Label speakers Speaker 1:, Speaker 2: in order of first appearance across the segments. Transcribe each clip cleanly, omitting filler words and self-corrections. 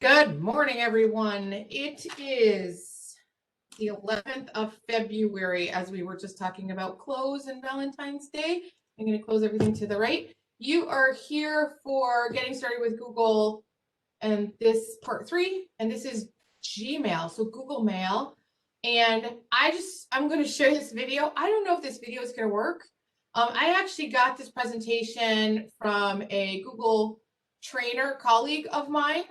Speaker 1: Good morning, everyone. It is the 11th of February, as we were just talking about close and Valentine's Day. I'm going to close everything to the right. You are here for getting started with Google, and this part 3, and this is Gmail, so Google Mail. And I'm going to share this video. I don't know if this video is going to work. I actually got this presentation from a Google trainer colleague of mine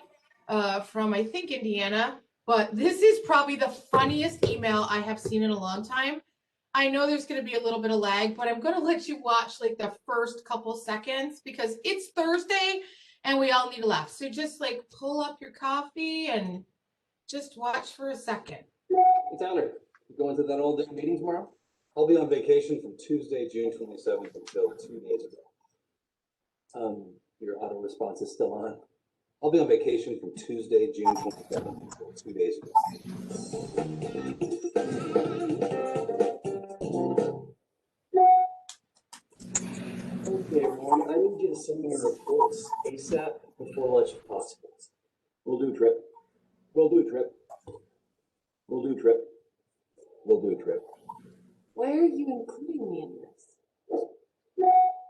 Speaker 1: from, I think, Indiana. But this is probably the funniest email I have seen in a long time. I know there's going to be a little bit of lag, but I'm going to let you watch like the first couple seconds because it's Thursday and we all need to laugh. So just like pull up your coffee and just watch for a second.
Speaker 2: Hey, Tanner, you going to that all-day meeting tomorrow? I'll be on vacation from Tuesday, June 27th until 2 days ago. Your auto response is still on. I'll be on vacation from Tuesday, June 27th until 2 days ago. Okay, everyone, I need you to send me your reports ASAP before lunch if possible. We'll do a trip. We'll do a trip. We'll do a trip. We'll do a trip.
Speaker 3: Why are you including me in this?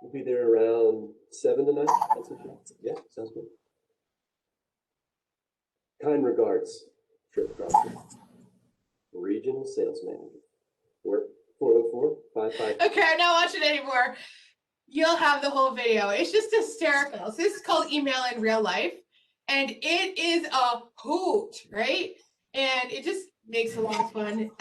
Speaker 2: We'll be there around 7 tonight. That's okay. Yeah, sounds good. Kind regards, Trip Proctor, Regional Sales Manager. 404-55.
Speaker 1: Okay, I'm not watching anymore. You'll have the whole video. It's just hysterical. So this is called Email in Real Life. And it is a hoot, right? And it just makes a lot of fun.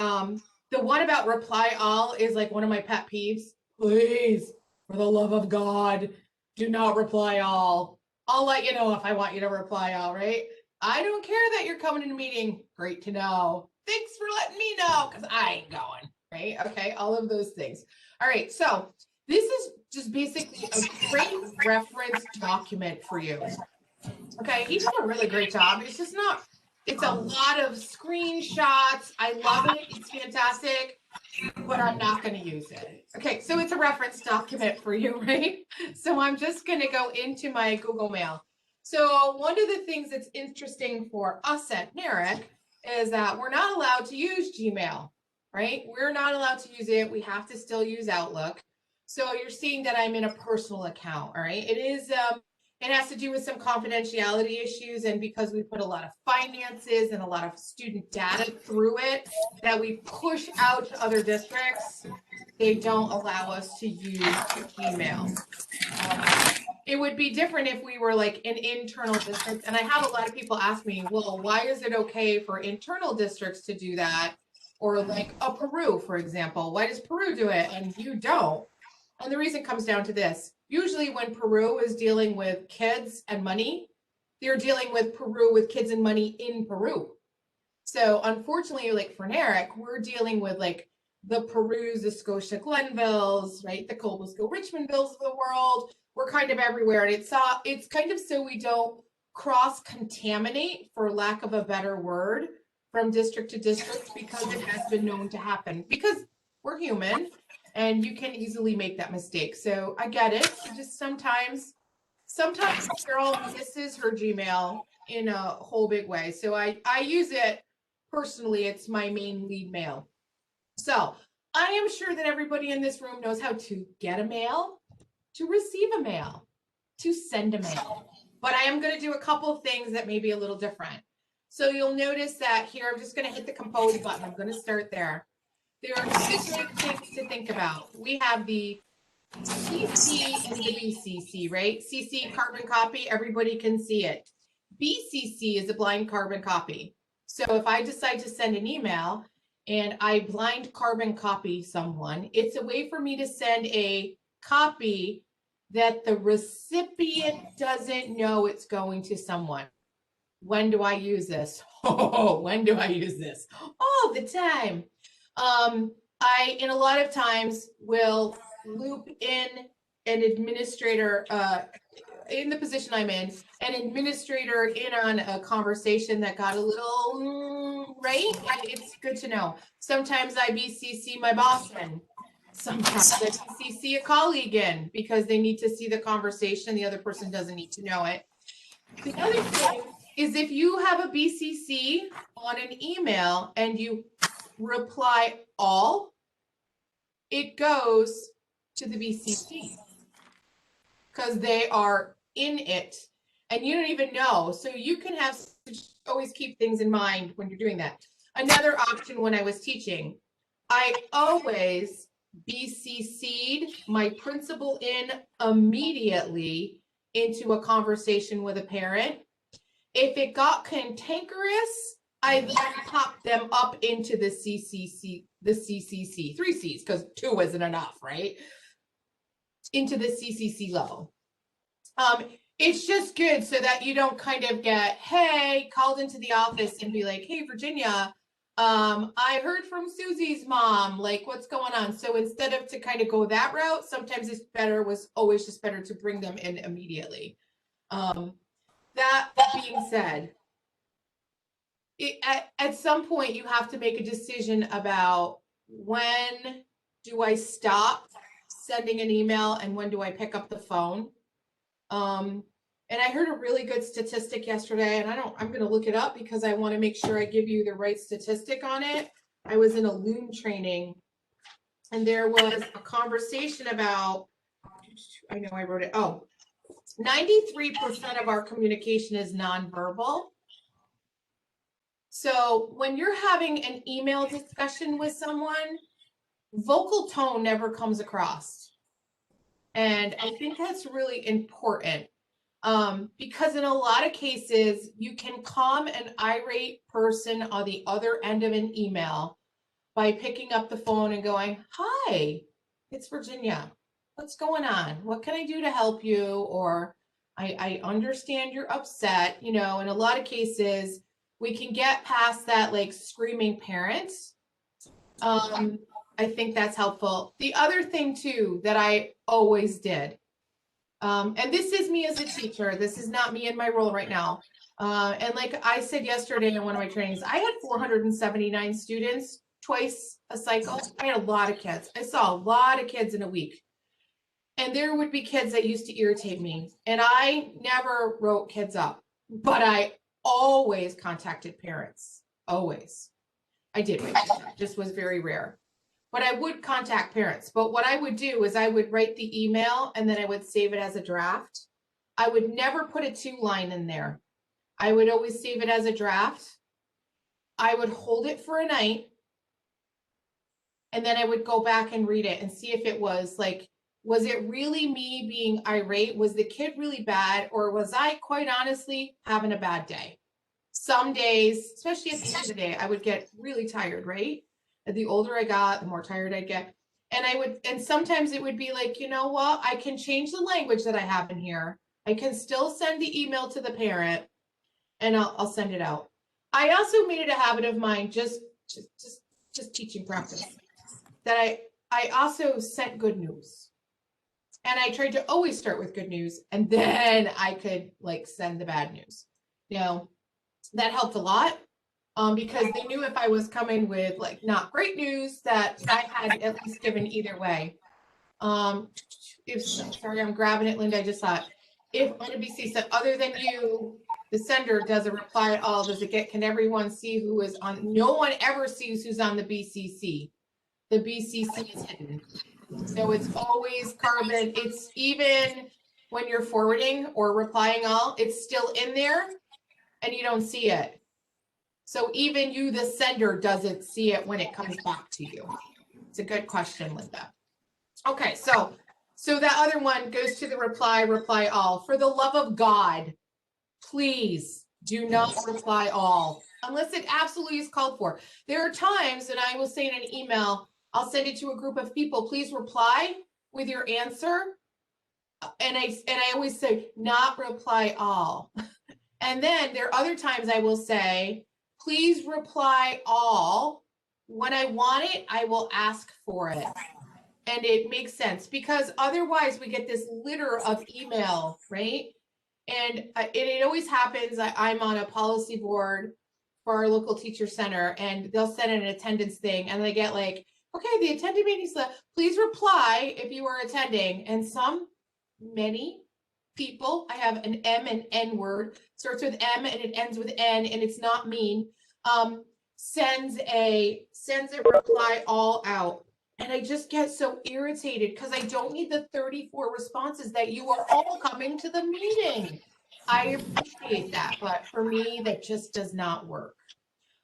Speaker 1: The one about reply all is like one of my pet peeves. Please, for the love of God, do not reply all. I'll let you know if I want you to reply all, right? I don't care that you're coming to a meeting. Great to know. Thanks for letting me know because I ain't going, right? Okay, all of those things. All right, so this is just basically a great reference document for you. Okay, he did a really great job. It's just not, it's a lot of screenshots. I love it. It's fantastic, but I'm not going to use it. Okay, so it's a reference document for you, right? So I'm just going to go into my Google Mail. So one of the things that's interesting for us at NARIC is that we're not allowed to use Gmail, right? We're not allowed to use it. We have to still use Outlook. So you're seeing that I'm in a personal account, all right? It is, it has to do with some confidentiality issues, and because we put a lot of finances and a lot of student data through it that we push out to other districts, they don't allow us to use Gmail. It would be different if we were like an internal district, and I have a lot of people ask me, well, why is it okay for internal districts to do that? Or like a Peru, for example, why does Peru do it and you don't? And the reason comes down to this. Usually when Peru is dealing with kids and money, they're dealing with Peru with kids and money in Peru. So unfortunately, like for NARIC, we're dealing with like the Perus, the Scotia Glenvilles, right? The Cobblesville Richmondvilles of the world. We're kind of everywhere. And it's kind of so we don't cross-contaminate, for lack of a better word, from district to district, because it has been known to happen. Because we're human. And you can easily make that mistake. So I get it. Just sometimes Carol misses her Gmail in a whole big way. So I use it personally. It's my main lead mail. So I am sure that everybody in this room knows how to get a mail, to receive a mail, to send a mail. But I am going to do a couple of things that may be a little different. So you'll notice that here, I'm just going to hit the compose button. I'm going to start there. There are two big things to think about. We have the CC and the BCC, right? CC, carbon copy, everybody can see it. BCC is a blind carbon copy. So if I decide to send an email and I blind carbon copy someone, it's a way for me to send a copy that the recipient doesn't know it's going to someone. When do I use this? Oh, when do I use this? All the time. I, in a lot of times, will loop in an administrator, in the position I'm in, an administrator in on a conversation that got a little, right? And it's good to know. Sometimes I BCC my boss in. Sometimes I BCC a colleague in because they need to see the conversation. The other person doesn't need to know it. The other thing is if you have a BCC on an email and you reply all, it goes to the BCC because they are in it and you don't even know. So you can have always keep things in mind when you're doing that. Another option when I was teaching, I always BCC'd my principal in immediately into a conversation with a parent. If it got cantankerous, I then popped them up into the CCC, three C's, because two isn't enough, right? Into the CCC level. It's just good so that you don't kind of get, hey, called into the office and be like, hey, Virginia, I heard from Susie's mom, like what's going on? So instead of to kind of go that route, sometimes was always just better to bring them in immediately. That being said, at some point you have to make a decision about when do I stop sending an email and when do I pick up the phone. And I heard a really good statistic yesterday, and I'm going to look it up because I want to make sure I give you the right statistic on it. I was in a Loom training and there was a conversation about, I know I wrote it. Oh, 93% of our communication is nonverbal. So when you're having an email discussion with someone, vocal tone never comes across. And I think that's really important because in a lot of cases, you can calm an irate person on the other end of an email by picking up the phone and going, hi, it's Virginia. What's going on? What can I do to help you? Or I understand you're upset. You know, in a lot of cases, we can get past that like screaming parents. I think that's helpful. The other thing too that I always did, and this is me as a teacher, this is not me in my role right now. And like I said yesterday in one of my trainings, I had 479 students twice a cycle. I had a lot of kids. I saw a lot of kids in a week. And there would be kids that used to irritate me. And I never wrote kids up, but I always contacted parents. Always. I did write kids up, just was very rare. But I would contact parents. But what I would do is I would write the email and then I would save it as a draft. I would never put a 2-line in there. I would always save it as a draft. I would hold it for a night. And then I would go back and read it and see if it was like, was it really me being irate? Was the kid really bad? Or was I quite honestly having a bad day? Some days, especially at the end of the day, I would get really tired, right? The older I got, the more tired I'd get. And sometimes it would be like, you know what? I can change the language that I have in here. I can still send the email to the parent and I'll send it out. I also made it a habit of mine, just teaching practice, that I also sent good news. And I tried to always start with good news and then I could like send the bad news. You know, that helped a lot because they knew if I was coming with like not great news that I had at least given either way. Sorry, I'm grabbing it, Linda. I just thought if on a BC said other than you, the sender does a reply all, does it get, can everyone see who is on? No one ever sees who's on the BCC. The BCC is hidden. So it's always carbon. It's even when you're forwarding or replying all, it's still in there and you don't see it. So even you, the sender, doesn't see it when it comes back to you. It's a good question, Linda. Okay, so that other one goes to the reply all. For the love of God, please do not reply all unless it absolutely is called for. There are times that I will say in an email, I'll send it to a group of people, please reply with your answer. And I always say not reply all. And then there are other times I will say, please reply all. When I want it, I will ask for it. And it makes sense because otherwise we get this litter of email, right? And it always happens. I'm on a policy board for our local teacher center and they'll send an attendance thing and they get like, okay, the attendee meeting's left. Please reply if you are attending. And many people. I have an M and N word, starts with M and it ends with N, and it's not mean. Sends a reply all out. And I just get so irritated because I don't need the 34 responses that you are all coming to the meeting. I appreciate that, but for me, that just does not work.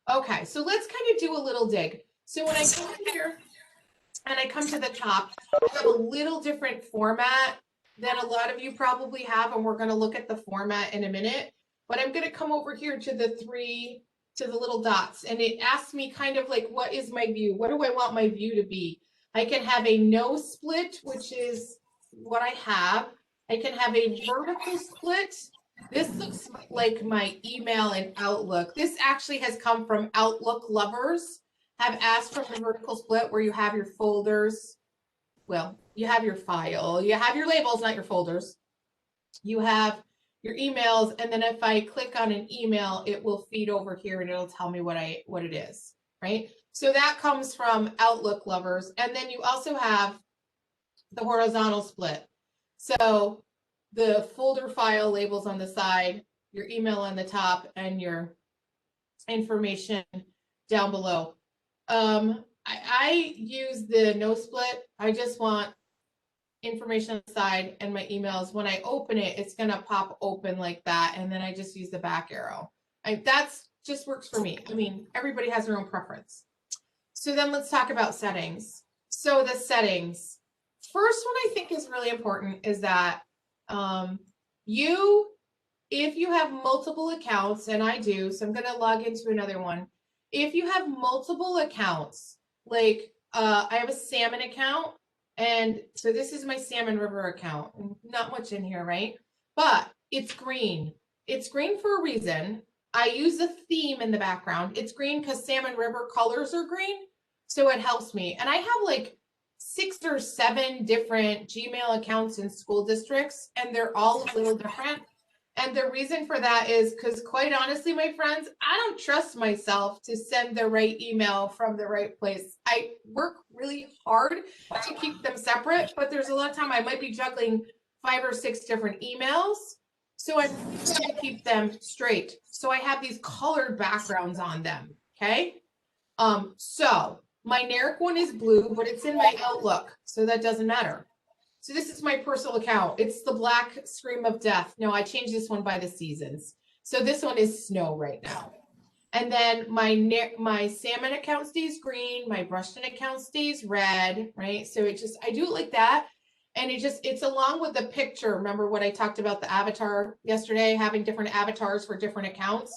Speaker 1: Okay, so let's kind of do a little dig. So when I come here and I come to the top, I have a little different format than a lot of you probably have, and we're going to look at the format in a minute. But I'm going to come over here to the little dots, and it asks me kind of like, what is my view? What do I want my view to be? I can have a no split, which is what I have. I can have a vertical split. This looks like my email and Outlook. This actually has come from Outlook lovers, have asked for the vertical split where you have your folders. Well, you have your file, you have your labels, not your folders. You have your emails, and then if I click on an email, it will feed over here and it'll tell me what it is, right? So that comes from Outlook lovers. And then you also have the horizontal split. So the folder file labels on the side, your email on the top, and your information down below. I use the no split. I just want information on the side and my emails. When I open it, it's gonna pop open like that, and then I just use the back arrow. That's just works for me. I mean, everybody has their own preference. So then let's talk about settings. So the settings. First one I think is really important is that if you have multiple accounts, and I do, so I'm gonna log into another one. If you have multiple accounts, like I have a salmon account, and so this is my Salmon River account. Not much in here, right? But it's green. It's green for a reason. I use a theme in the background. It's green because Salmon River colors are green, so it helps me. And I have like 6 or 7 different Gmail accounts in school districts, and they're all a little different. And the reason for that is because, quite honestly, my friends, I don't trust myself to send the right email from the right place. I work really hard to keep them separate, but there's a lot of time I might be juggling 5 or 6 different emails. So I'm trying to keep them straight. So I have these colored backgrounds on them, okay? So my NARIC one is blue, but it's in my Outlook, so that doesn't matter. So this is my personal account. It's the Black Scream of Death. No, I changed this one by the seasons. So this one is snow right now. And then my salmon account stays green. My Brushton account stays red, right? So I do it like that. And it's along with the picture. Remember what I talked about the avatar yesterday, having different avatars for different accounts?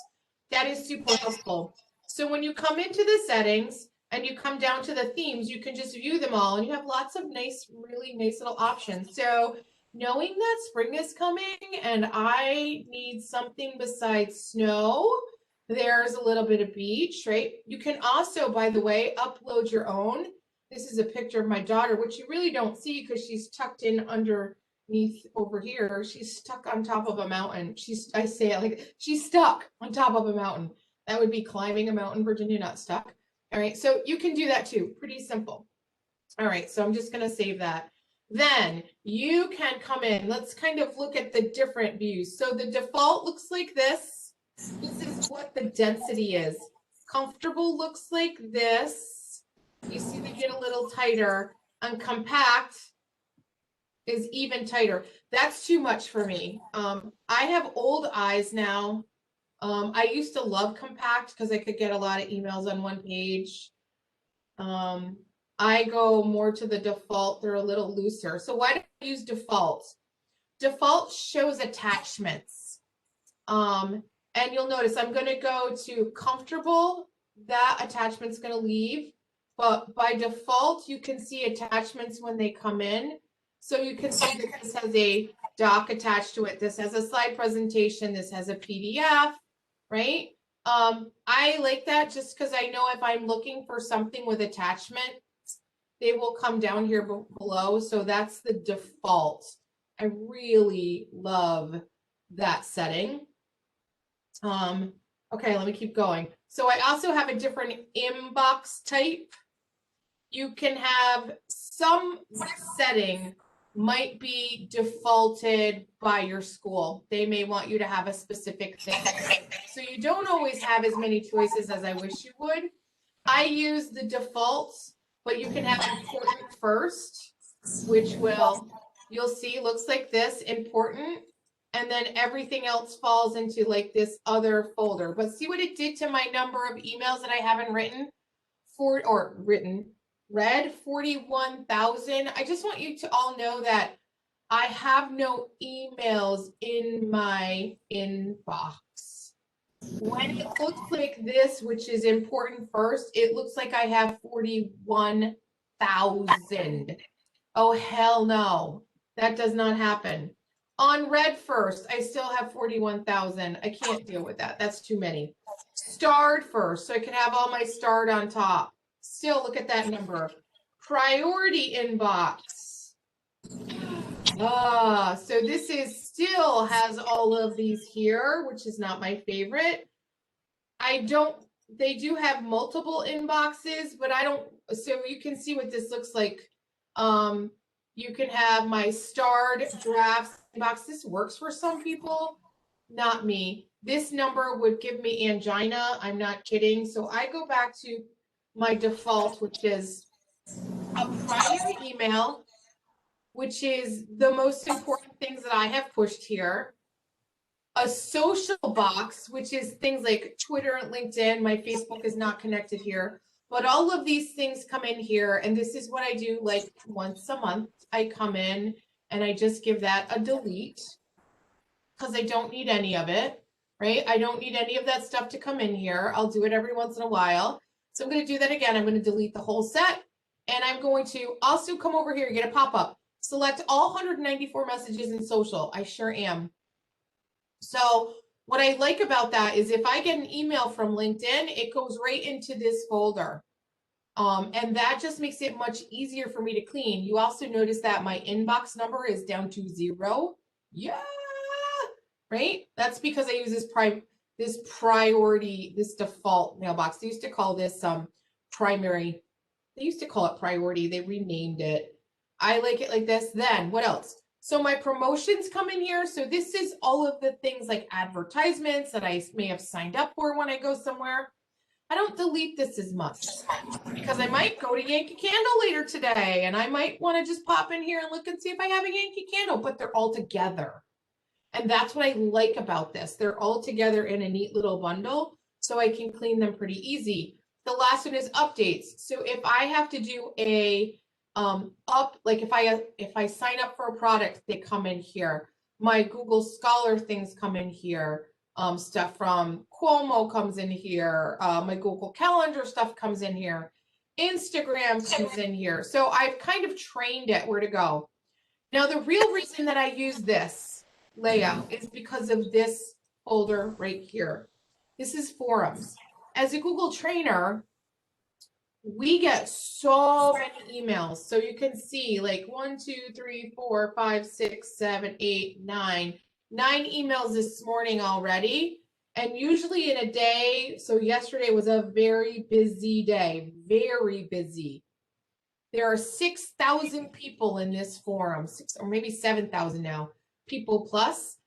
Speaker 1: That is super helpful. So when you come into the settings, and you come down to the themes, you can just view them all, and you have lots of nice, really nice little options. So knowing that spring is coming and I need something besides snow, there's a little bit of beach, right? You can also, by the way, upload your own. This is a picture of my daughter, which you really don't see because she's tucked in underneath over here. She's stuck on top of a mountain. I say it like she's stuck on top of a mountain. That would be climbing a mountain, Virginia, not stuck. All right, so you can do that too, pretty simple. All right, so I'm just gonna save that. Then you can come in, let's kind of look at the different views. So the default looks like this. This is what the density is. Comfortable looks like this. You see they get a little tighter, and compact is even tighter. That's too much for me. I have old eyes now. I used to love compact because I could get a lot of emails on one page. I go more to the default. They're a little looser. So why do I use default? Default shows attachments. And you'll notice I'm going to go to comfortable. That attachment's going to leave. But by default, you can see attachments when they come in. So you can see that this has a doc attached to it. This has a slide presentation. This has a PDF. Right? I like that just because I know if I'm looking for something with attachment, they will come down here below. So that's the default. I really love that setting. Okay, let me keep going. So I also have a different inbox type. You can have some setting might be defaulted by your school. They may want you to have a specific thing. So you don't always have as many choices as I wish you would. I use the defaults, but you can have important first, which will, you'll see, looks like this, important. And then everything else falls into like this other folder. But see what it did to my number of emails that I haven't written read 41,000. I just want you to all know that I have no emails in my inbox. When it looks like this, which is important first, it looks like I have 41,000. Oh, hell no. That does not happen. On red first, I still have 41,000. I can't deal with that. That's too many. Starred first, so I can have all my starred on top. Still, look at that number. Priority inbox. So this is still has all of these here, which is not my favorite. They do have multiple inboxes, but I don't, so you can see what this looks like. You can have my starred drafts inbox. This works for some people, not me. This number would give me angina. I'm not kidding. So I go back to my default, which is a primary email, which is the most important things that I have pushed here. A social box, which is things like Twitter and LinkedIn. My Facebook is not connected here, but all of these things come in here. And this is what I do like once a month. I come in and I just give that a delete because I don't need any of it, right? I don't need any of that stuff to come in here. I'll do it every once in a while. So I'm going to do that again. I'm going to delete the whole set. And I'm going to also come over here and get a pop-up. Select all 194 messages in social. I sure am. So what I like about that is if I get an email from LinkedIn, it goes right into this folder. And that just makes it much easier for me to clean. You also notice that my inbox number is down to 0. Yeah, right? That's because I use this priority, this default mailbox. They used to call this primary. They used to call it priority. They renamed it. I like it like this. Then what else? So my promotions come in here. So this is all of the things like advertisements that I may have signed up for when I go somewhere. I don't delete this as much because I might go to Yankee Candle later today and I might want to just pop in here and look and see if I have a Yankee Candle, but they're all together. And that's what I like about this. They're all together in a neat little bundle, so I can clean them pretty easy. The last one is updates. So if I have to do a like if I sign up for a product, they come in here. My Google Scholar things come in here. Stuff from Cuomo comes in here. My Google Calendar stuff comes in here. Instagram comes in here. So I've kind of trained it where to go. Now, the real reason that I use this layout is because of this folder right here. This is forums. As a Google trainer, we get so many emails. So you can see like 1, 2, 3, 4, 5, 6, 7, 8, 9. 9 emails this morning already. And usually in a day, so yesterday was a very busy day, very busy. There are 6,000 people in this forum, 6 or maybe 7,000 now, people plus,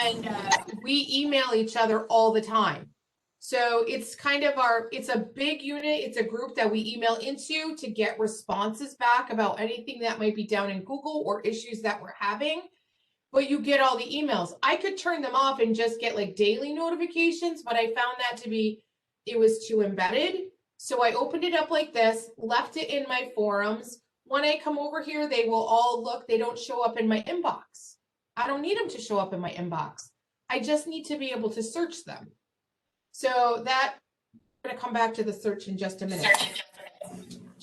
Speaker 1: and we email each other all the time. So it's kind of it's a big unit. It's a group that we email into to get responses back about anything that might be down in Google or issues that we're having. But you get all the emails. I could turn them off and just get like daily notifications, but I found that to be, it was too embedded. So I opened it up like this, left it in my forums. When I come over here, they will all look, they don't show up in my inbox. I don't need them to show up in my inbox. I just need to be able to search them. So that, I'm gonna come back to the search in just a minute.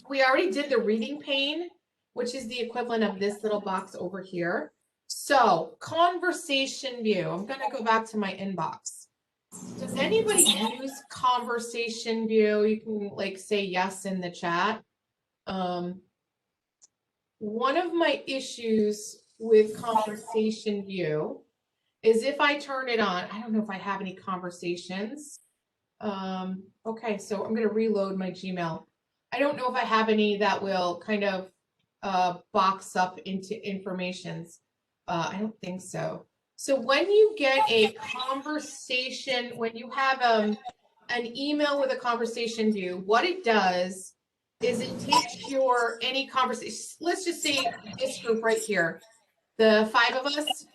Speaker 1: We already did the reading pane, which is the equivalent of this little box over here. So conversation view, I'm gonna go back to my inbox. Does anybody use conversation view? You can like say yes in the chat. One of my issues with conversation view is if I turn it on, I don't know if I have any conversations. Okay, so I'm gonna reload my Gmail. I don't know if I have any that will kind of box up into informations. I don't think so. So when you get a conversation, when you have an email with a conversation view, what it does is it takes your any conversation. Let's just say this group right here, the 5 of us.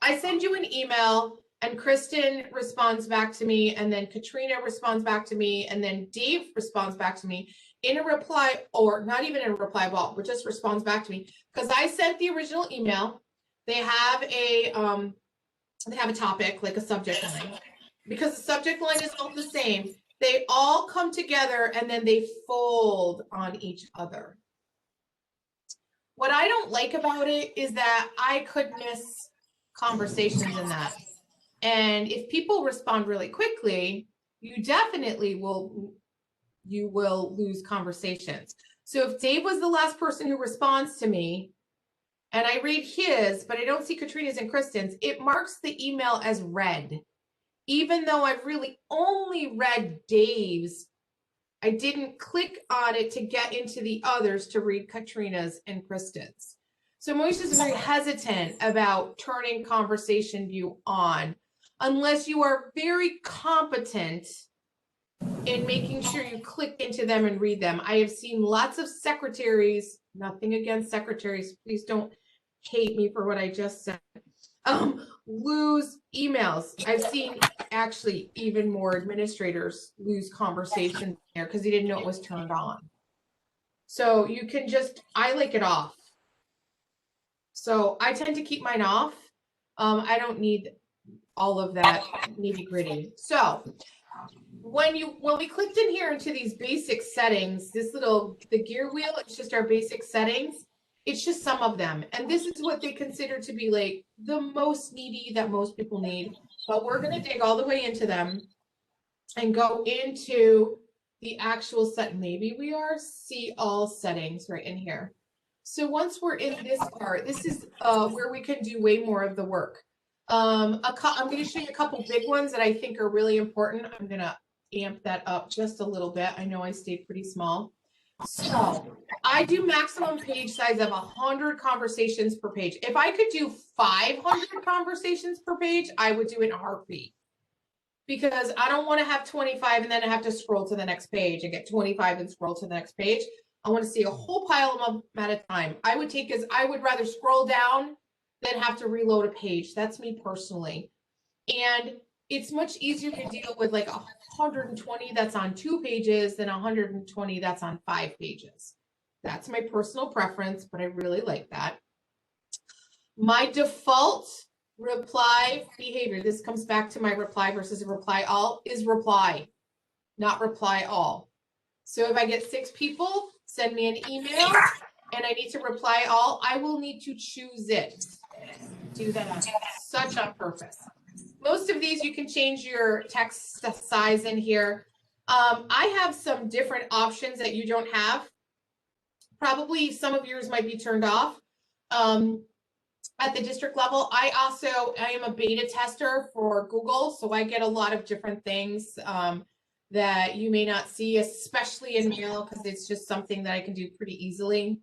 Speaker 1: I send you an email, and Kristen responds back to me, and then Katrina responds back to me, and then Dave responds back to me in a reply, or not even in a reply ball, but just responds back to me because I sent the original email. They have a topic, like a subject line. Because the subject line is all the same, they all come together and then they fold on each other. What I don't like about it is that I could miss conversations in that. And if people respond really quickly, you definitely will lose conversations. So if Dave was the last person who responds to me, and I read his, but I don't see Katrina's and Kristen's, it marks the email as read. Even though I've really only read Dave's, I didn't click on it to get into the others to read Katrina's and Kristen's. So I'm always just very hesitant about turning conversation view on, unless you are very competent in making sure you click into them and read them. I have seen lots of secretaries, nothing against secretaries, please don't hate me for what I just said, lose emails. I've seen actually even more administrators lose conversation there because they didn't know it was turned on. So you can just, I like it off. So I tend to keep mine off. I don't need all of that nitty gritty. So when we clicked in here into these basic settings, the gear wheel, it's just our basic settings. It's just some of them. And this is what they consider to be like the most needy that most people need. But we're going to dig all the way into them and go into the actual set. Maybe we are see all settings right in here. So once we're in this part, this is where we can do way more of the work. I'm going to show you a couple big ones that I think are really important. I'm going to amp that up just a little bit. I know I stayed pretty small. So I do maximum page size of 100 conversations per page. If I could do 500 conversations per page, I would do it in a heartbeat. Because I don't want to have 25 and then I have to scroll to the next page and get 25 and scroll to the next page. I want to see a whole pile of them at a time. I would rather scroll down than have to reload a page. That's me personally. And it's much easier to deal with like 120 that's on 2 pages than 120 that's on 5 pages. That's my personal preference, but I really like that. My default reply behavior, this comes back to my reply versus a reply all, is reply, not reply all. So if I get 6 people, send me an email and I need to reply all, I will need to choose it. Do that such on purpose. Most of these you can change your text size in here. I have some different options that you don't have. Probably some of yours might be turned off at the district level. I am a beta tester for Google, so I get a lot of different things that you may not see, especially in mail, because it's just something that I can do pretty easily.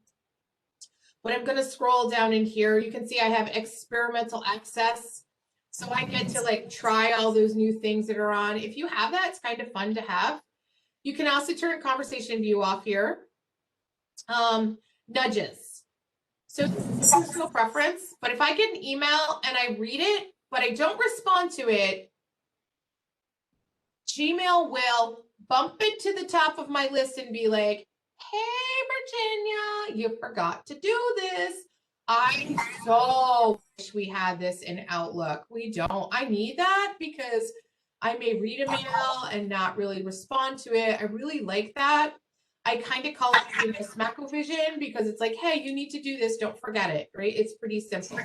Speaker 1: But I'm going to scroll down in here. You can see I have experimental access. So I get to like try all those new things that are on. If you have that, it's kind of fun to have. You can also turn conversation view off here. Nudges. So this is personal preference, but if I get an email and I read it, but I don't respond to it, Gmail will bump it to the top of my list and be like, hey, Virginia, you forgot to do this. I so wish we had this in Outlook. We don't. I need that because I may read a mail and not really respond to it. I really like that. I kind of call it Smackovision because it's like, hey, you need to do this. Don't forget it, right? It's pretty simple.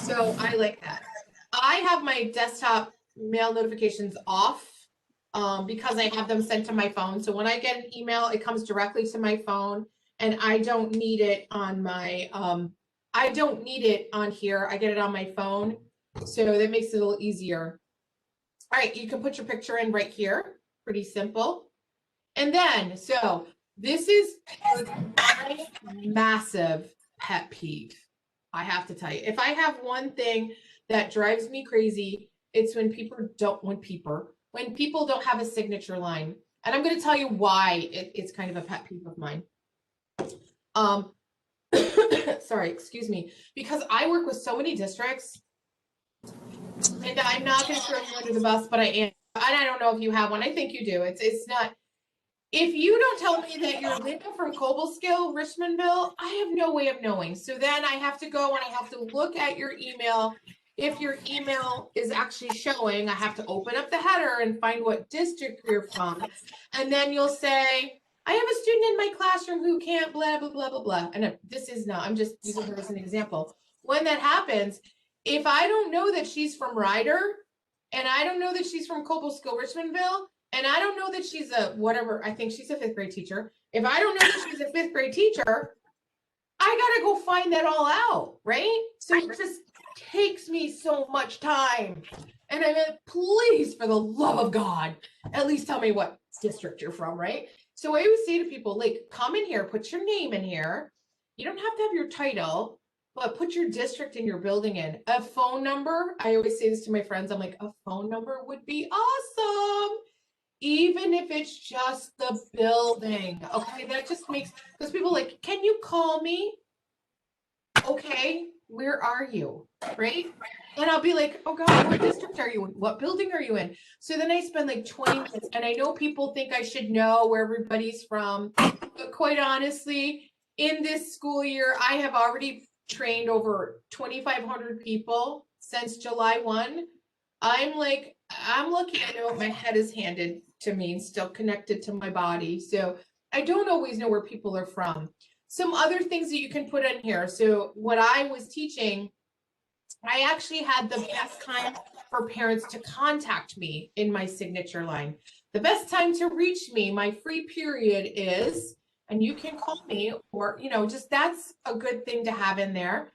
Speaker 1: So I like that. I have my desktop mail notifications off because I have them sent to my phone. So when I get an email, it comes directly to my phone and I don't need it on my I don't need it on here. I get it on my phone. So that makes it a little easier. All right, you can put your picture in right here. Pretty simple. And then, so this is my massive pet peeve. I have to tell you, if I have one thing that drives me crazy, it's when people don't have a signature line. And I'm going to tell you why it's kind of a pet peeve of mine. Sorry, excuse me, because I work with so many districts, and I'm not going to throw you under the bus, but I am. And I don't know if you have one. I think you do. It's not. If you don't tell me that you're Linda from Cobleskill, Richmondville, I have no way of knowing. So then I have to go and I have to look at your email. If your email is actually showing, I have to open up the header and find what district you're from. And then you'll say, I have a student in my classroom who can't blah, blah, blah, blah, blah. And this is not, I'm just using her as an example. When that happens, if I don't know that she's from Ryder, and I don't know that she's from Cobleskill, Richmondville, and I don't know that she's a whatever, I think she's a 5th grade teacher. If I don't know that she's a 5th grade teacher, I gotta go find that all out, right? So it just takes me so much time. And I mean, please, for the love of God, at least tell me what district you're from, right? So I always say to people, like, come in here, put your name in here. You don't have to have your title, but put your district and your building in. A phone number, I always say this to my friends, I'm like, a phone number would be awesome. Even if it's just the building, okay? That just makes, because people are like, can you call me? Okay, where are you, right? And I'll be like, oh God, what district are you in? What building are you in? So then I spend like 20 minutes, and I know people think I should know where everybody's from, but quite honestly, in this school year, I have already trained over 2,500 people since July 1. I'm lucky I know what my head is handed to me and still connected to my body. So I don't always know where people are from. Some other things that you can put in here. So what I was teaching, I actually had the best time for parents to contact me in my signature line. The best time to reach me, my free period is, and you can call me, or, just that's a good thing to have in there.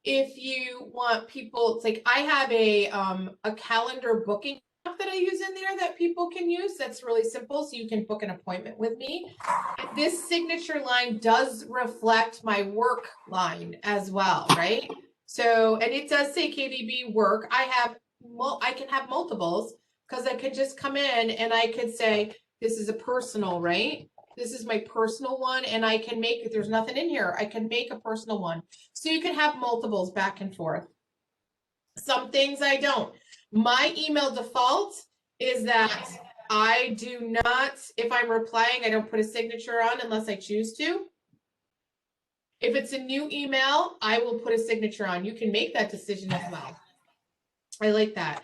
Speaker 1: If you want people, it's like I have a calendar booking app that I use in there that people can use. That's really simple. So you can book an appointment with me. And this signature line does reflect my work line as well, right? So, and it does say KVB work. I can have multiples, because I could just come in and I could say, this is a personal, right? This is my personal one, and I can make, if there's nothing in here, I can make a personal one. So you can have multiples back and forth. Some things I don't. My email default is that I do not, if I'm replying, I don't put a signature on unless I choose to. If it's a new email, I will put a signature on. You can make that decision as well. I like that.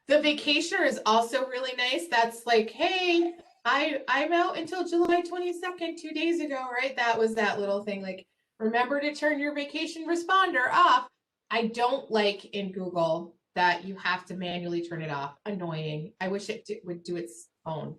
Speaker 1: The vacationer is also really nice. That's like, hey, I'm out until July 22nd, 2 days ago, right? That was that little thing. Like, remember to turn your vacation responder off. I don't like in Google that you have to manually turn it off. Annoying. I wish it would do its own.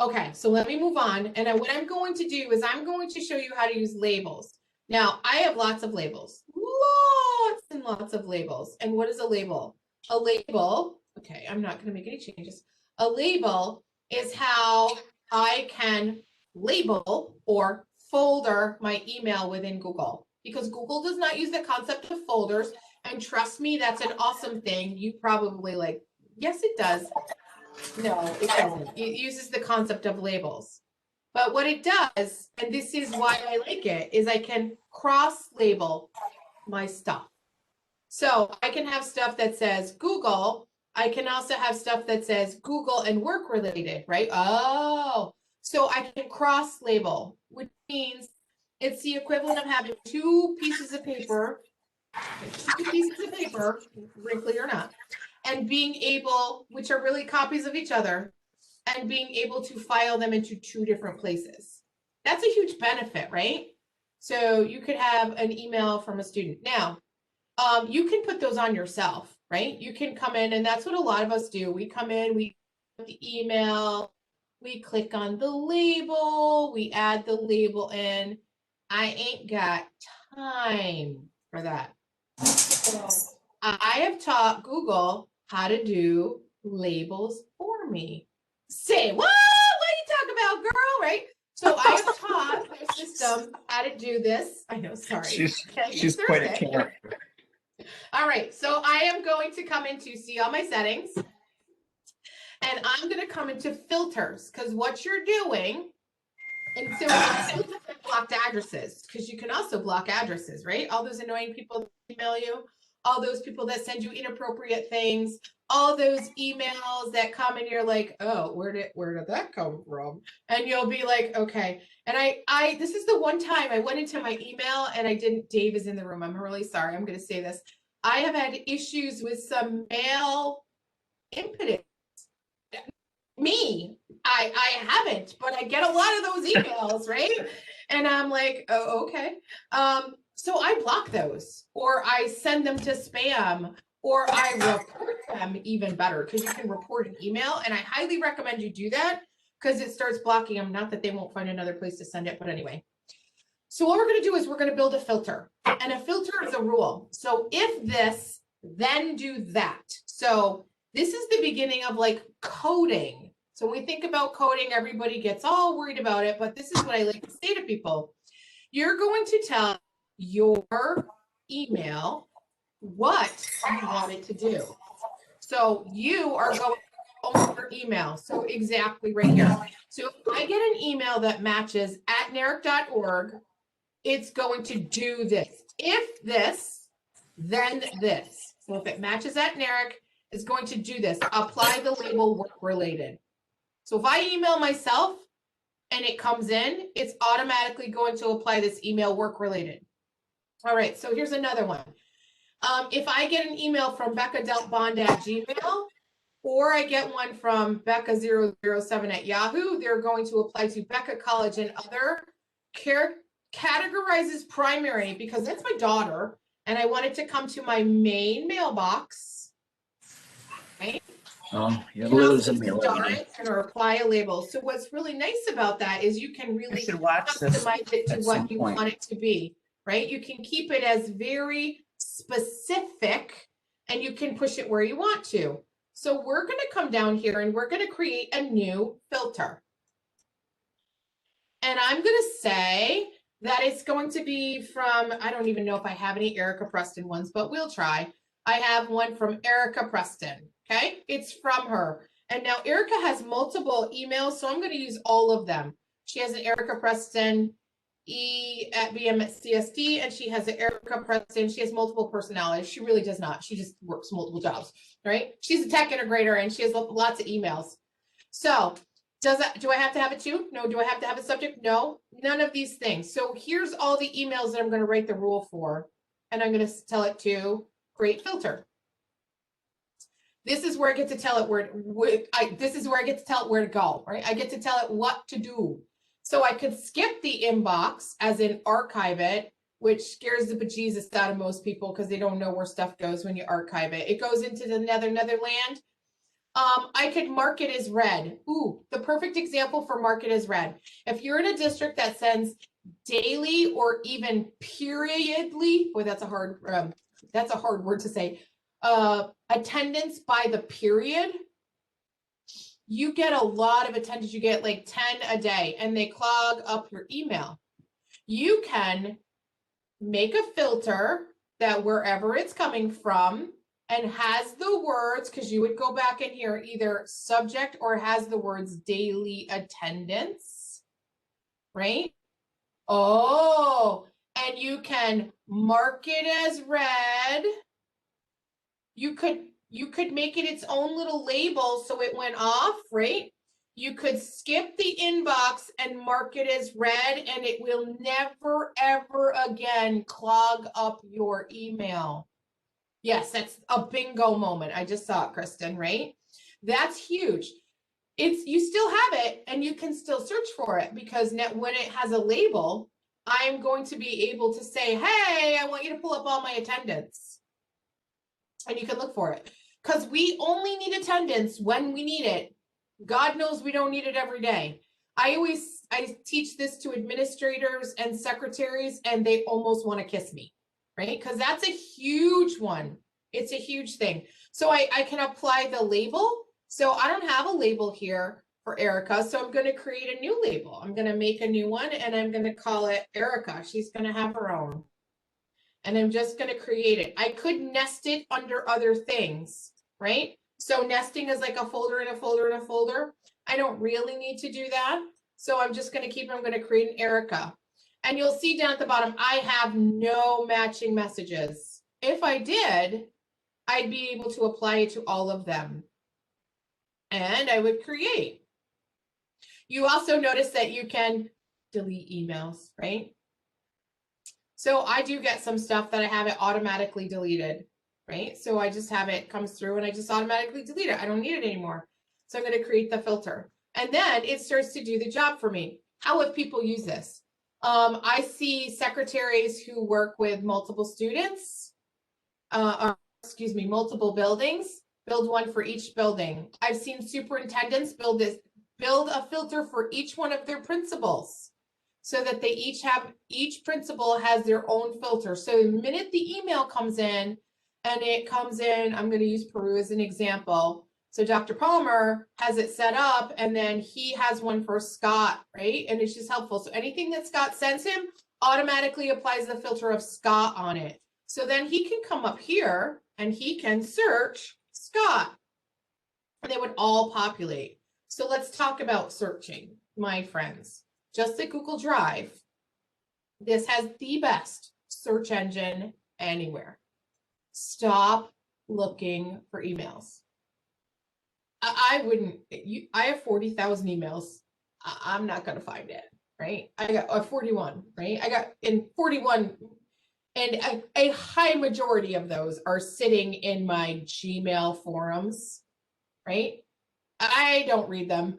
Speaker 1: Okay, so let me move on. And what I'm going to do is I'm going to show you how to use labels. Now, I have lots of labels. Lots and lots of labels. And what is a label? A label, okay, I'm not going to make any changes. A label is how I can label or folder my email within Google, because Google does not use the concept of folders. And trust me, that's an awesome thing. You probably like, yes, it does. No, it doesn't. It uses the concept of labels. But what it does, and this is why I like it, is I can cross-label my stuff. So I can have stuff that says Google. I can also have stuff that says Google and work related, right? Oh, so I can cross-label, which means it's the equivalent of having two pieces of paper, wrinkly or not, and being able, which are really copies of each other, and being able to file them into two different places. That's a huge benefit, right? So you could have an email from a student. Now, you can put those on yourself, right? You can come in, and that's what a lot of us do. We come in, we put the email, we click on the label, we add the label in. I ain't got time for that. So I have taught Google how to do labels for me. Say, what? What are you talking about, girl? Right? So I have taught their system how to do this. I know, sorry.
Speaker 4: She's
Speaker 1: Okay, it's
Speaker 4: quite a
Speaker 1: Thursday.
Speaker 4: character.
Speaker 1: All right, so I am going to come into see all my settings. And I'm going to come into filters because what you're doing, and so blocked addresses, because you can also block addresses, right? All those annoying people that email you, all those people that send you inappropriate things, all those emails that come and you're like, oh, where did that come from? And you'll be like, okay. And I this is the one time I went into my email and I didn't, Dave is in the room. I'm really sorry. I'm going to say this. I have had issues with some mail impotence. Me, I haven't, but I get a lot of those emails, right? And I'm like, oh, okay. So I block those, or I send them to spam, or I report them, even better, because you can report an email, and I highly recommend you do that because it starts blocking them. Not that they won't find another place to send it, but anyway. So what we're going to do is we're going to build a filter, and a filter is a rule. So if this, then do that. So this is the beginning of like coding. So when we think about coding, everybody gets all worried about it, but this is what I like to say to people. You're going to tell your email what you want it to do. So you are going to own your email. So exactly right here. So if I get an email that matches at narc.org, it's going to do this. If this, then this. So if it matches at NARIC, it's going to do this. Apply the label work related. So if I email myself and it comes in, it's automatically going to apply this email work related. All right, so here's another one. If I get an email from becca.bond@gmail, or I get one from becca007@yahoo, they're going to apply to Becca College and other categorizes primary because that's my daughter and I want it to come to my main mailbox. Right?
Speaker 4: Oh, you're losing me, lady.
Speaker 1: And apply a label. So what's really nice about that is you can
Speaker 4: I
Speaker 1: really
Speaker 4: should watch this
Speaker 1: customize it to
Speaker 4: at some
Speaker 1: what you
Speaker 4: point.
Speaker 1: want it to be, right? You can keep it as very specific and you can push it where you want to. So we're going to come down here and we're going to create a new filter. And I'm going to say that it's going to be from, I don't even know if I have any Erica Preston ones, but we'll try. I have one from Erica Preston, okay? It's from her. And now Erica has multiple emails, so I'm going to use all of them. She has an Erica Preston e@bm@csd, and she has an Erica Preston. She has multiple personalities. She really does not. She just works multiple jobs, right? She's a tech integrator, and she has lots of emails. So do I have to have it too? No. Do I have to have a subject? No, none of these things. So here's all the emails that I'm going to write the rule for, and I'm going to tell it to create filter. This is where I get to tell it this is where I get to tell it where to go, right? I get to tell it what to do. So I could skip the inbox, as in archive it, which scares the bejesus out of most people because they don't know where stuff goes when you archive it. It goes into the netherland. I could mark it as read. Ooh, the perfect example for mark it as read. If you're in a district that sends daily or even periodly, boy, that's a hard word to say. Attendance by the period, you get a lot of attendance. You get like 10 a day and they clog up your email. You can make a filter that wherever it's coming from and has the words, because you would go back in here, either subject or has the words daily attendance, right? Oh, and you can mark it as read. You could make it its own little label so it went off, right? You could skip the inbox and mark it as read, and it will never, ever again clog up your email. Yes, that's a bingo moment. I just saw it, Kristen, right? That's huge. You still have it and you can still search for it because when it has a label, I'm going to be able to say, hey, I want you to pull up all my attendance. And you can look for it because we only need attendance when we need it. God knows we don't need it every day. I teach this to administrators and secretaries and they almost want to kiss me, right? Because that's a huge one. It's a huge thing. So I can apply the label. So I don't have a label here, for Erica. So I'm going to create a new label. I'm going to make a new one and I'm going to call it Erica. She's going to have her own. And I'm just going to create it. I could nest it under other things, right? So nesting is like a folder and a folder and a folder. I don't really need to do that. So I'm just going to keep, I'm going to create an Erica. And you'll see down at the bottom, I have no matching messages. If I did, I'd be able to apply it to all of them. And I would create. You also notice that you can delete emails, right? So I do get some stuff that I have it automatically deleted, right? So I just have it comes through and I just automatically delete it. I don't need it anymore. So I'm going to create the filter. And then it starts to do the job for me. How would people use this? I see secretaries who work with multiple students, multiple buildings, build one for each building. I've seen superintendents build a filter for each one of their principals so that they each principal has their own filter. So the minute the email comes in, and it comes in, I'm going to use Peru as an example. So Dr. Palmer has it set up and then he has one for Scott, right? And it's just helpful. So anything that Scott sends him automatically applies the filter of Scott on it. So then he can come up here and he can search Scott and they would all populate. So let's talk about searching, my friends. Just like Google Drive, this has the best search engine anywhere. Stop looking for emails. I wouldn't, I have 40,000 emails. I'm not going to find it, right? I got 41, right? I got in 41 and a high majority of those are sitting in my Gmail forums, right? I don't read them.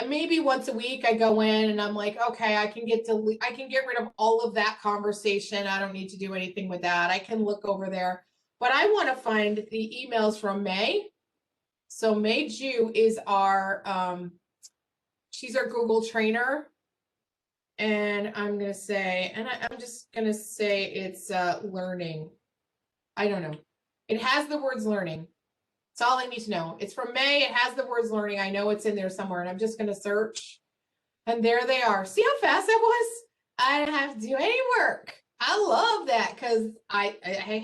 Speaker 1: Maybe once a week I go in and I'm like, okay, I can get rid of all of that conversation. I don't need to do anything with that. I can look over there, but I want to find the emails from May. So May Ju is our, she's our Google trainer. And I'm going to say, and I'm just going to say it's learning. I don't know. It has the words learning. That's all I need to know. It's from May. It has the words learning. I know it's in there somewhere and I'm just going to search. And there they are. See how fast that was? I didn't have to do any work. I love that because I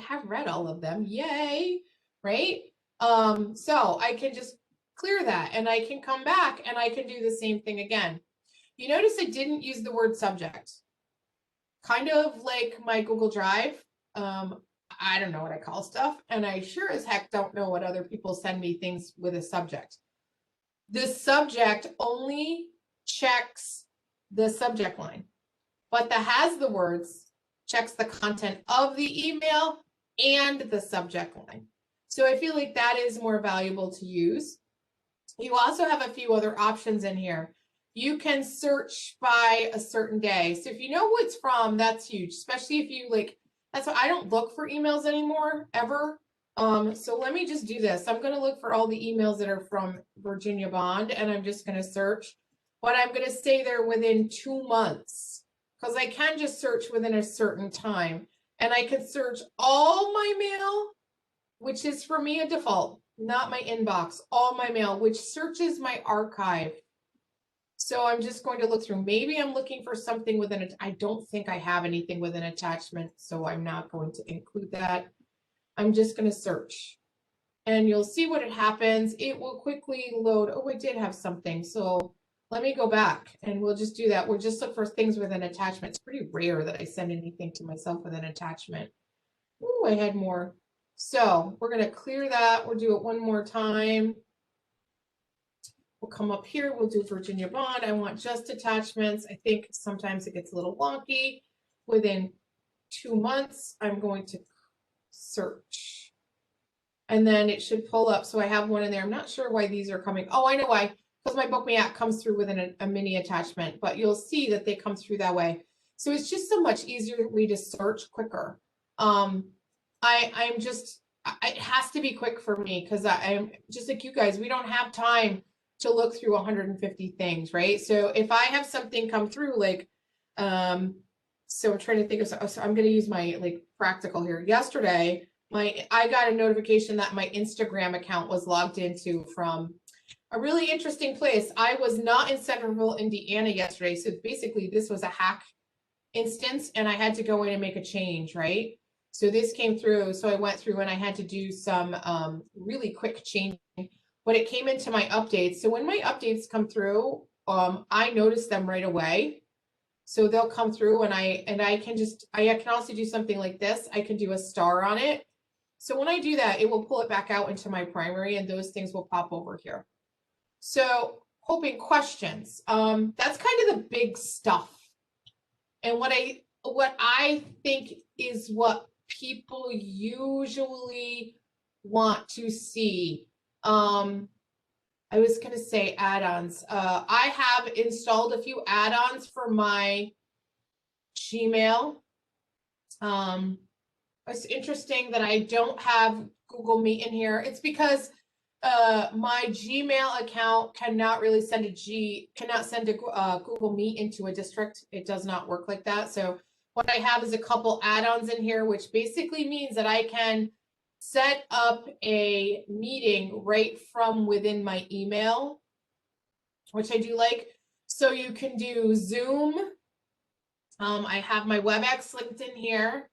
Speaker 1: have read all of them. Yay. Right? So I can just clear that and I can come back and I can do the same thing again. You notice I didn't use the word subject. Kind of like my Google Drive. I don't know what I call stuff, and I sure as heck don't know what other people send me things with a subject. The subject only checks the subject line, but the has the words checks the content of the email and the subject line. So I feel like that is more valuable to use. You also have a few other options in here. You can search by a certain day. So if you know who it's from, that's huge, especially if you like. That's why I don't look for emails anymore, ever. So let me just do this. I'm going to look for all the emails that are from Virginia Bond, and I'm just going to search. But I'm going to stay there within 2 months, because I can just search within a certain time. And I can search all my mail, which is for me a default, not my inbox, all my mail, which searches my archive. So I'm just going to look through. Maybe I'm looking for something within it. I don't think I have anything with an attachment, so I'm not going to include that. I'm just going to search. And you'll see what it happens. It will quickly load. Oh, I did have something. So let me go back and we'll just do that. We'll just look for things with an attachment. It's pretty rare that I send anything to myself with an attachment. Oh, I had more. So we're going to clear that. We'll do it one more time. We'll come up here, we'll do Virginia Bond. I want just attachments. I think sometimes it gets a little wonky. Within 2 months, I'm going to search. And then it should pull up. So I have one in there. I'm not sure why these are coming. Oh, I know why. Because my Book Me app comes through with a mini attachment. But you'll see that they come through that way. So it's just a much easier way to search quicker. It has to be quick for me because I'm just like you guys. We don't have time to look through 150 things, right? So if I have something come through, like, so I'm trying to think of, so I'm going to use my like practical here. Yesterday, I got a notification that my Instagram account was logged into from a really interesting place. I was not in Centerville, Indiana yesterday. So basically this was a hack instance and I had to go in and make a change, right? So this came through. So I went through and I had to do some really quick changing, but it came into my updates. So when my updates come through, I notice them right away. So they'll come through and I can also do something like this. I can do a star on it. So when I do that, it will pull it back out into my primary and those things will pop over here. So hoping questions. That's kind of the big stuff. And what I think is what people usually want to see. I was going to say add-ons. I have installed a few add-ons for my Gmail. It's interesting that I don't have Google Meet in here. It's because my Gmail account cannot really send a Google Meet into a district. It does not work like that. So what I have is a couple add-ons in here, which basically means that I can set up a meeting right from within my email, which I do like. So you can do Zoom. I have my WebEx linked in here,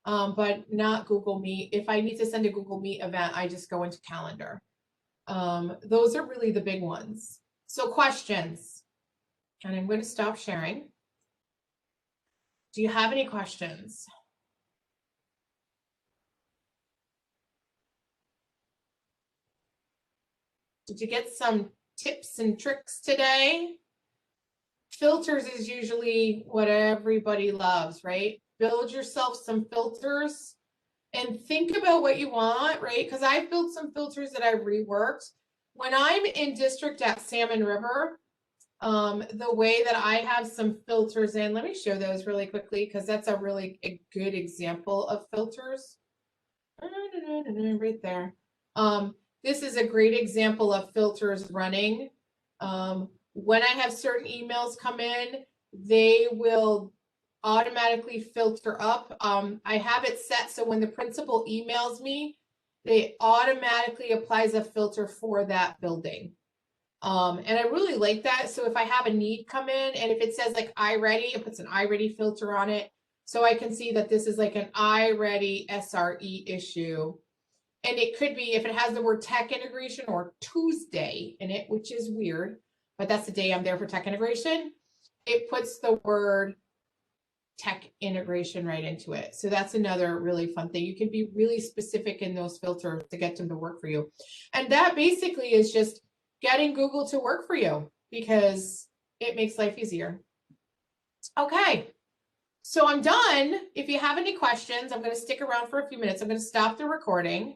Speaker 1: but not Google Meet. If I need to send a Google Meet event, I just go into Calendar. Those are really the big ones. So questions, and I'm going to stop sharing. Do you have any questions? Did you get some tips and tricks today? Filters is usually what everybody loves, right? Build yourself some filters and think about what you want, right? Because I've built some filters that I've reworked. When I'm in district at Salmon River, the way that I have some filters in, let me show those really quickly because that's a good example of filters. Right there. This is a great example of filters running. When I have certain emails come in, they will automatically filter up. I have it set so when the principal emails me, they automatically applies a filter for that building. And I really like that. So if I have a need come in and if it says like iReady, it puts an iReady filter on it. So I can see that this is like an iReady SRE issue. And it could be if it has the word tech integration or Tuesday in it, which is weird, but that's the day I'm there for tech integration. It puts the word tech integration right into it. So that's another really fun thing. You can be really specific in those filters to get them to work for you. And that basically is just getting Google to work for you because it makes life easier. Okay, so I'm done. If you have any questions, I'm going to stick around for a few minutes. I'm going to stop the recording.